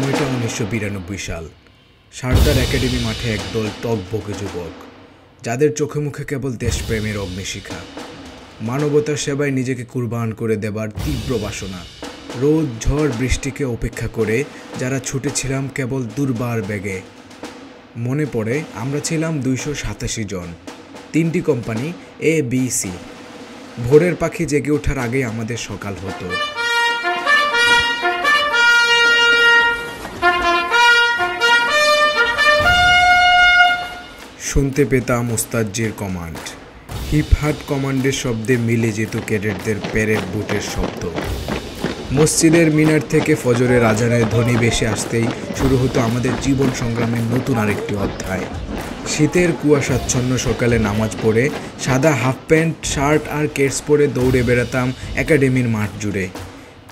সময়টা ১৯৯২ সাল। সারদার একাডেমি মাঠে একদল টকবকে যুবক, যাদের চোখে মুখে কেবল দেশপ্রেমের অগ্নিশিখা, মানবতার সেবায় নিজেকে কুরবান করে দেবার তীব্র বাসনা। রোদ ঝড় বৃষ্টিকে উপেক্ষা করে যারা ছুটেছিলাম কেবল দুর্বার বেগে। মনে পড়ে আমরা ছিলাম ২৮৭ জন, ৩টি কোম্পানি এ বি সি। ভোরের পাখি জেগে ওঠার আগেই আমাদের সকাল হতো। শুনতে পেতাম ওস্তাদজির কমান্ড। হিপহাট কমান্ডের শব্দে মিলে যেত ক্যাডেটদের প্যারেড বুটের শব্দ। মসজিদের মিনার থেকে ফজরের আজানের ধ্বনি ভেসে আসতেই শুরু হতো আমাদের জীবন সংগ্রামের নতুন আরেকটি অধ্যায়। শীতের কুয়াশাচ্ছন্ন সকালে নামাজ পড়ে সাদা হাফ প্যান্ট শার্ট আর কেটস পরে দৌড়ে বেড়াতাম একাডেমির মাঠ জুড়ে।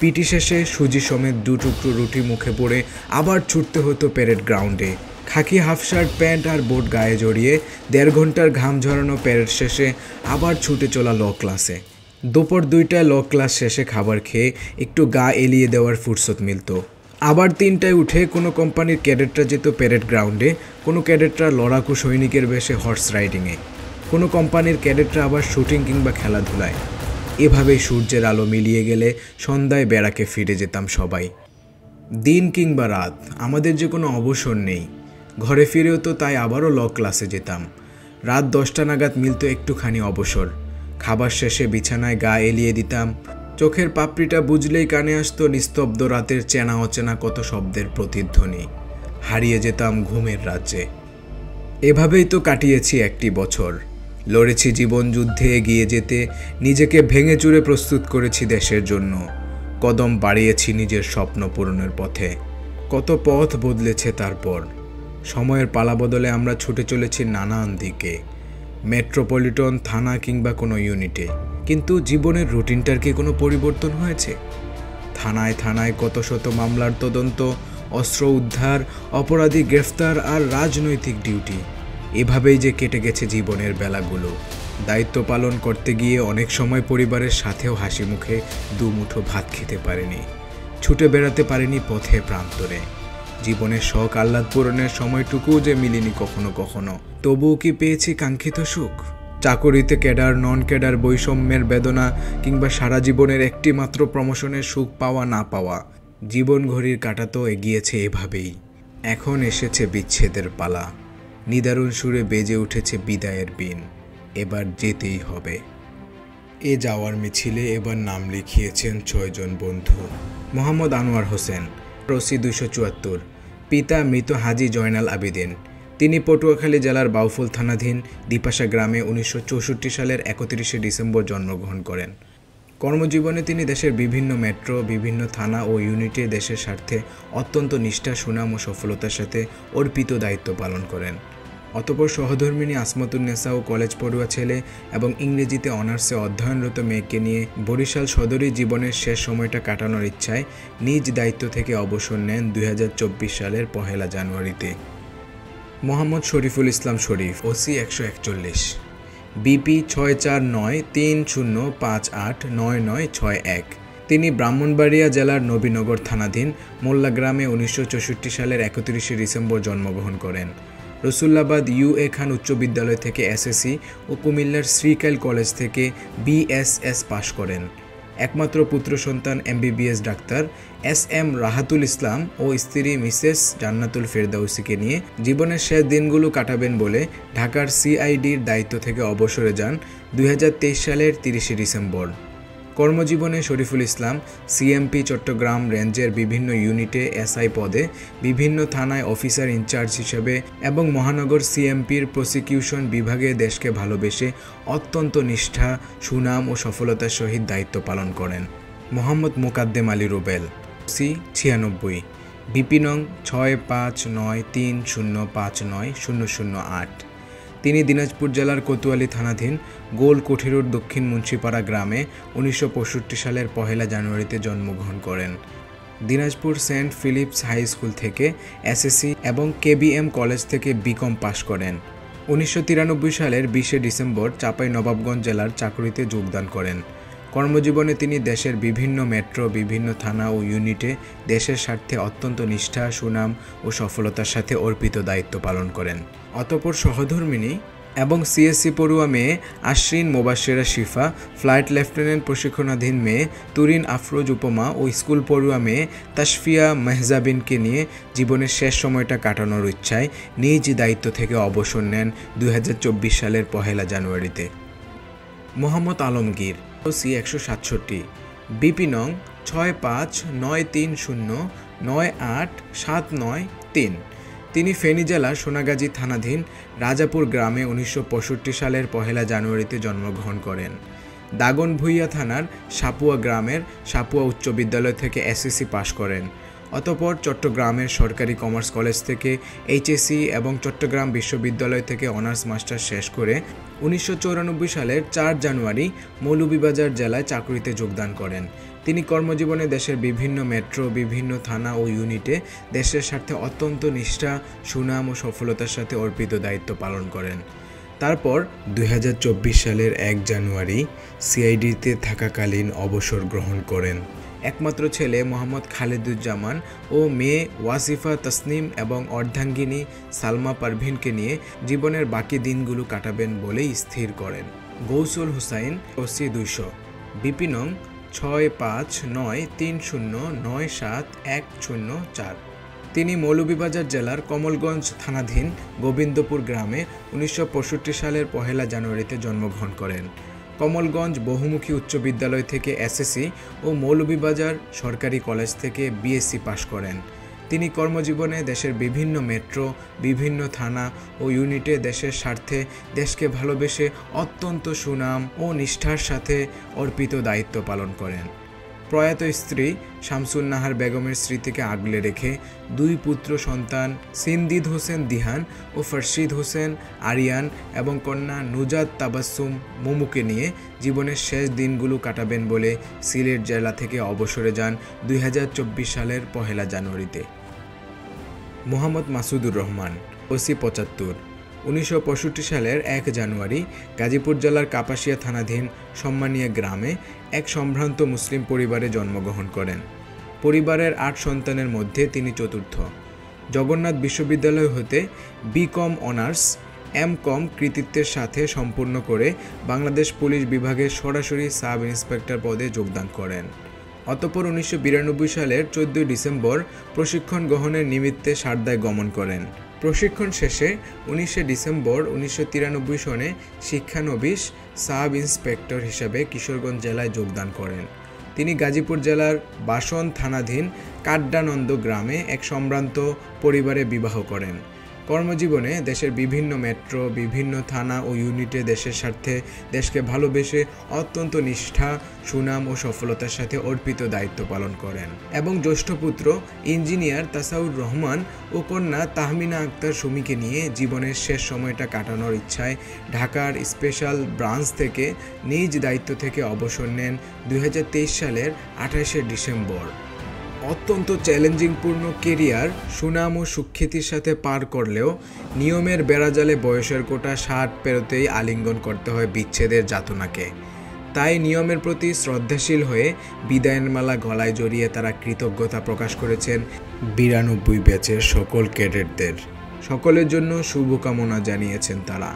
পিটি শেষে সুজি সমেত 2 টুকরো রুটি মুখে পড়ে আবার ছুটতে হতো প্যারেড গ্রাউন্ডে। খাকি হাফ শার্ট প্যান্ট আর বোট গায়ে জড়িয়ে 1.5 ঘন্টার ঘাম ঝরানো প্যারেড শেষে আবার ছুটে চলা ল ক্লাসে। দুপুর 2টায় ল ক্লাস শেষে খাবার খেয়ে একটু গা এলিয়ে দেওয়ার ফুরসত মিলত। আবার 3টায় উঠে কোনো কোম্পানির ক্যাডেটরা যেত প্যারেড গ্রাউন্ডে, কোনো ক্যাডেটরা লড়াকু সৈনিকের বেশে হর্স রাইডিংয়ে, কোনো কোম্পানির ক্যাডেটরা আবার শুটিং কিংবা খেলাধুলায়। এভাবেই সূর্যের আলো মিলিয়ে গেলে সন্ধ্যায় বেড়াকে ফিরে যেতাম সবাই। দিন কিংবা রাত আমাদের যে কোনো অবসর নেই। ঘরে ফিরেও তো তাই আবারও ল ক্লাসে যেতাম। রাত 10টা নাগাদ মিলত একটুখানি অবসর। খাবার শেষে বিছানায় গা এলিয়ে দিতাম। চোখের পাপড়িটা বুঝলেই কানে আসতো নিস্তব্ধ রাতের চেনা অচেনা কত শব্দের প্রতিধ্বনি। হারিয়ে যেতাম ঘুমের রাজ্যে। এভাবেই তো কাটিয়েছি 1টি বছর। লড়েছি জীবন যুদ্ধে এগিয়ে যেতে, নিজেকে ভেঙে চুরে প্রস্তুত করেছি দেশের জন্য। কদম বাড়িয়েছি নিজের স্বপ্ন পূরণের পথে। কত পথ বদলেছে তারপর। সময়ের পালা বদলে আমরা ছুটে চলেছি নানান দিকে, মেট্রোপলিটন, থানা কিংবা কোনো ইউনিটে। কিন্তু জীবনের রুটিনটার কি কোনো পরিবর্তন হয়েছে? থানায় থানায় কত শত মামলার তদন্ত, অস্ত্র উদ্ধার, অপরাধী গ্রেফতার আর রাজনৈতিক ডিউটি। এভাবেই যে কেটে গেছে জীবনের বেলাগুলো। দায়িত্ব পালন করতে গিয়ে অনেক সময় পরিবারের সাথেও হাসি মুখে 2 মুঠো ভাত খেতে পারিনি, ছুটে বেড়াতে পারিনি পথে প্রান্তরে। জীবনের শখ আহ্লাদ পূরণের সময়টুকুও যে মিলিনি কখনো কখনো। তবুও কি পেয়েছি কাঙ্ক্ষিত সুখ? চাকরিতে ক্যাডার নন ক্যাডার বৈষম্যের বেদনা, কিংবা সারা জীবনের একটি মাত্র প্রমোশনের সুখ পাওয়া না পাওয়া। জীবন ঘড়ির কাঁটা তো এগিয়েছে এভাবেই। এখন এসেছে বিচ্ছেদের পালা। নিদারুণ সুরে বেজে উঠেছে বিদায়ের বিন। এবার যেতেই হবে। এ যাওয়ার মিছিলে এবার নাম লিখিয়েছেন 6 জন বন্ধু। মোহাম্মদ আনোয়ার হোসেন, রসি 274, পিতা মৃত হাজী জয়নাল আবেদিন। তিনি পটুয়াখালী জেলার বাউফল থানাধীন দিপাশা গ্রামে 1964 সালের 31শে ডিসেম্বর জন্মগ্রহণ করেন। কর্মজীবনে তিনি দেশের বিভিন্ন মেট্রো, বিভিন্ন থানা ও ইউনিটে দেশের স্বার্থে অত্যন্ত নিষ্ঠা, সুনাম ও সফলতার সাথে অর্পিত দায়িত্ব পালন করেন। অতঃপর সহধর্মিণী আসমাতুন্নেসা ও কলেজ পড়ুয়া ছেলে এবং ইংরেজিতে অনার্সে অধ্যয়নরত মেয়েকে নিয়ে বরিশাল সদরে জীবনের শেষ সময়টা কাটানোর ইচ্ছায় নিজ দায়িত্ব থেকে অবসর নেন 2024 সালের 1 জানুয়ারিতে। মোহাম্মদ শরীফুল ইসলাম শরীফ, ওসি 141, বিপি 649305899961। তিনি ব্রাহ্মণবাড়িয়া জেলার নবীনগর থানাধীন মোল্লা গ্রামে 1964 সালের 31শে ডিসেম্বর জন্মগ্রহণ করেন। রসুল্লাবাদ ইউ.এ. খান উচ্চ বিদ্যালয় থেকে এসএসসি ও কুমিল্লার শ্রীকাইল কলেজ থেকে বিএসএস পাশ করেন। একমাত্র পুত্র সন্তান এমবিবিএস ডাক্তার এস.এম. রাহাতুল ইসলাম ও স্ত্রী মিসেস জান্নাতুল ফেরদাউসিকে নিয়ে জীবনের শেষ দিনগুলো কাটাবেন বলে ঢাকার সিআইডির দায়িত্ব থেকে অবসরে যান 2023 সালের 30শে ডিসেম্বর। কর্মজীবনে শরীফুল ইসলাম সিএমপি চট্টগ্রাম রেঞ্জের বিভিন্ন ইউনিটে এসআই পদে, বিভিন্ন থানায় অফিসার ইনচার্জ হিসেবে এবং মহানগর সিএমপির প্রসিকিউশন বিভাগে দেশকে ভালোবেসে অত্যন্ত নিষ্ঠা, সুনাম ও সফলতার সহিত দায়িত্ব পালন করেন। মোহাম্মদ মোকাদ্দেম আলী রুবেল, সি 96, বিপি নং 6593059008। তিনি দিনাজপুর জেলার কোতোয়ালী থানাধীন গোল কোঠিরোড দক্ষিণ মুন্সিপাড়া গ্রামে 1965 সালের 1 জানুয়ারিতে জন্মগ্রহণ করেন। Dinajpur Saint Philips high school থেকে এসএসসি এবং কেবিএম কলেজ থেকে বিকম পাশ করেন। 1993 সালের 20শে ডিসেম্বর চাঁপাইনবাবগঞ্জ জেলার চাকুরিতে যোগদান করেন। কর্মজীবনে তিনি দেশের বিভিন্ন মেট্রো, বিভিন্ন থানা ও ইউনিটে দেশের স্বার্থে অত্যন্ত নিষ্ঠা, সুনাম ও সফলতার সাথে অর্পিত দায়িত্ব পালন করেন। অতঃপর সহধর্মিণী এবং সিএসসি পড়ুয়া মেয়ে আশরিন মোবাশ্বেরা শিফা, ফ্লাইট লেফটেন্যান্ট প্রশিক্ষণাধীন মেয়ে তুরিন আফরোজ উপমা ও স্কুল পড়ুয়া মেয়ে তাসফিয়া মেহজাবিনকে নিয়ে জীবনের শেষ সময়টা কাটানোর ইচ্ছায় নিজ দায়িত্ব থেকে অবসর নেন 2024 সালের 1 জানুয়ারিতে। মোহাম্মদ আলমগীর, ওসি 167, বিপি নং 6593098793। তিনি ফেনী জেলার সোনাগাজী থানাধীন রাজাপুর গ্রামে 1965 সালের 1 জানুয়ারিতে জন্মগ্রহণ করেন। দাগনভূঞা থানার সাপুয়া গ্রামের সাপুয়া উচ্চ বিদ্যালয় থেকে এসএসসি পাশ করেন। অতঃপর চট্টগ্রামের সরকারি কমার্স কলেজ থেকে এইচএসসি এবং চট্টগ্রাম বিশ্ববিদ্যালয় থেকে অনার্স মাস্টার শেষ করে 1994 সালের 4 জানুয়ারি মৌলভীবাজার জেলায় চাকরিতে যোগদান করেন। তিনি কর্মজীবনে দেশের বিভিন্ন মেট্রো, বিভিন্ন থানা ও ইউনিটে দেশের স্বার্থে অত্যন্ত নিষ্ঠা, সুনাম ও সফলতার সাথে অর্পিত দায়িত্ব পালন করেন। তারপর 2024 সালের 1 জানুয়ারি সিআইডিতে থাকাকালীন অবসর গ্রহণ করেন। একমাত্র ছেলে মোহাম্মদ খালেদুজ্জামান ও মেয়ে ওয়াসিফা তাসনিম এবং অর্ধাঙ্গিনী সালমা পারভিনকে নিয়ে জীবনের বাকি দিনগুলো কাটাবেন বলেই স্থির করেন। গৌসুল হুসাইন, ওসি 200, বিপি নং 6593097104। তিনি মৌলভীবাজার জেলার কমলগঞ্জ থানাধীন গোবিন্দপুর গ্রামে 1965 সালের 1 জানুয়ারিতে জন্মগ্রহণ করেন। কমলগঞ্জ বহুমুখী উচ্চ বিদ্যালয় থেকে এসএসসি ও মৌলভীবাজার সরকারি কলেজ থেকে বিএসসি পাশ করেন। তিনি কর্মজীবনে দেশের বিভিন্ন মেট্রো, বিভিন্ন থানা ও ইউনিটে দেশের স্বার্থে দেশকে ভালোবেসে অত্যন্ত সুনাম ও নিষ্ঠার সাথে অর্পিত দায়িত্ব পালন করেন। প্রয়াত স্ত্রী শামসুন নাহার বেগমের স্মৃতিকে আগলে রেখে 2 পুত্র সন্তান সিন্দিদ হোসেন দিহান ও ফরশিদ হোসেন আরিয়ান এবং কন্যা নুজাত তাবাসসুম মুমুকে নিয়ে জীবনের শেষ দিনগুলো কাটাবেন বলে সিলেট জেলা থেকে অবসরে যান 2024 সালের 1 জানুয়ারিতে। মোহাম্মদ মাসুদুর রহমান, ওসি 75, 1965 সালের 1 জানুয়ারি গাজীপুর জেলার কাপাসিয়া থানাধীন সম্মানিয়া গ্রামে এক সম্ভ্রান্ত মুসলিম পরিবারে জন্মগ্রহণ করেন। পরিবারের 8 সন্তানের মধ্যে তিনি চতুর্থ। জগন্নাথ বিশ্ববিদ্যালয় হতে বিকম অনার্স, এমকম কৃতিত্বের সাথে সম্পূর্ণ করে বাংলাদেশ পুলিশ বিভাগে সরাসরি সাব ইন্সপেক্টর পদে যোগদান করেন। অতঃপর 1992 সালের 14 ডিসেম্বর প্রশিক্ষণ গ্রহণের নিমিত্তে সারদায় গমন করেন। প্রশিক্ষণ শেষে 19 ডিসেম্বর 1993 সনে শিক্ষানবিশ সাব ইন্সপেক্টর হিসাবে কিশোরগঞ্জ জেলায় যোগদান করেন। তিনি গাজীপুর জেলার বাসন থানাধীন কাড্ডানন্দ গ্রামে এক সম্ভ্রান্ত পরিবারে বিবাহ করেন। কর্মজীবনে দেশের বিভিন্ন মেট্রো, বিভিন্ন থানা ও ইউনিটে দেশের স্বার্থে দেশকে ভালোবেসে অত্যন্ত নিষ্ঠা, সুনাম ও সফলতার সাথে অর্পিত দায়িত্ব পালন করেন এবং জ্যেষ্ঠ পুত্র ইঞ্জিনিয়ার তাসাউর রহমান ও কন্যা তাহমিনা আক্তার সুমিকে নিয়ে জীবনের শেষ সময়টা কাটানোর ইচ্ছায় ঢাকার স্পেশাল ব্রাঞ্চ থেকে নিজ দায়িত্ব থেকে অবসর নেন 2023 সালের 28 ডিসেম্বর। অত্যন্ত চ্যালেঞ্জিংপূর্ণ কেরিয়ার সুনাম ও সুখ্যাতির সাথে পার করলেও নিয়মের বেড়াজালে বয়সের কোটা 60 পেরোতেই আলিঙ্গন করতে হয় বিচ্ছেদের যাতনাকে। তাই নিয়মের প্রতি শ্রদ্ধাশীল হয়ে বিদায়ের মালা গলায় জড়িয়ে তারা কৃতজ্ঞতা প্রকাশ করেছেন 92 ব্যাচের সকল ক্যাডেটদের। সকলের জন্য শুভকামনা জানিয়েছেন তারা।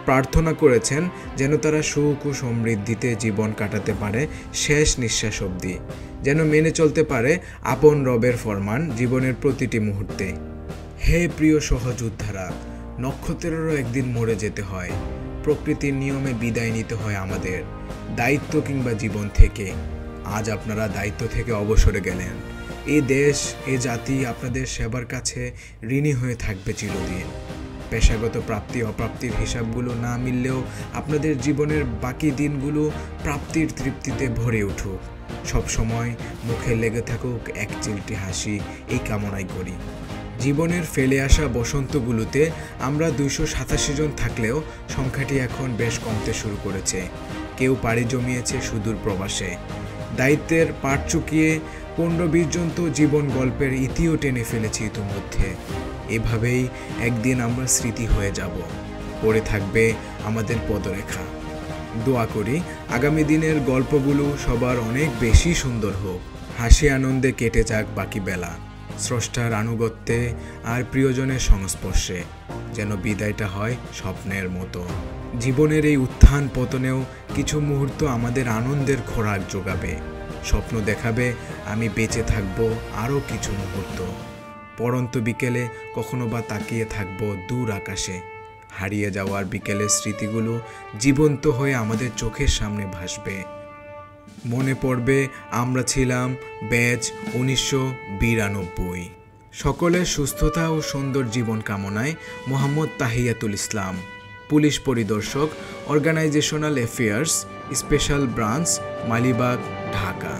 প্রার্থনা করেছেন যেন তারা সুখ ও সমৃদ্ধিতে জীবন কাটাতে পারে শেষ নিঃশ্বাস অবধি, যেন মেনে চলতে পারে আপন রবের ফরমান জীবনের প্রতিটি মুহূর্তে। হে প্রিয় সহযোদ্ধারা, নক্ষত্রেরও একদিন মরে যেতে হয়, প্রকৃতির নিয়মে বিদায় নিতে হয় আমাদের, দায়িত্ব কিংবা জীবন থেকে। আজ আপনারা দায়িত্ব থেকে অবসরে গেলেন। এই দেশ, এ জাতি আপনাদের সেবার কাছে ঋণী হয়ে থাকবে চিরদিন। পেশাগত প্রাপ্তি অপ্রাপ্তির হিসাবগুলো না মিললেও আপনাদের জীবনের বাকি দিনগুলো প্রাপ্তির তৃপ্তিতে ভরে উঠুক। সবসময় মুখে লেগে থাকুক এক চিলটি হাসি, এই কামনাই করি। জীবনের ফেলে আসা বসন্তগুলোতে আমরা 287 জন থাকলেও সংখ্যাটি এখন বেশ কমতে শুরু করেছে। কেউ পাড়ি জমিয়েছে সুদূর প্রবাসে। দায়িত্বের পাট চুকিয়ে 15-20 জন তো জীবন গল্পের ইতিও টেনে ফেলেছি ইতিমধ্যে। এভাবেই একদিন আমরা স্মৃতি হয়ে যাব, পড়ে থাকবে আমাদের পদরেখা। দোয়া করি আগামী দিনের গল্পগুলো সবার অনেক বেশি সুন্দর হোক, হাসি আনন্দে কেটে যাক বাকি বেলা, স্রষ্টার আনুগত্যে আর প্রিয়জনের সংস্পর্শে, যেন বিদায়টা হয় স্বপ্নের মতো। জীবনের এই উত্থান পতনেও কিছু মুহূর্ত আমাদের আনন্দের খোরাক যোগাবে, স্বপ্ন দেখাবে আমি বেঁচে থাকব আরও কিছু মুহূর্ত। পড়ন্ত বিকেলে কখনো বা তাকিয়ে থাকব দূর আকাশে, হারিয়ে যাওয়ার বিকেলের স্মৃতিগুলো জীবন্ত হয়ে আমাদের চোখের সামনে ভাসবে। মনে পড়বে আমরা ছিলাম ব্যাচ 1992। সকলের সুস্থতা ও সুন্দর জীবন কামনায় মোহাম্মদ তাহিয়াতুল ইসলাম, পুলিশ পরিদর্শক, organizational affairs, special branch, Malibagh, Dhaka.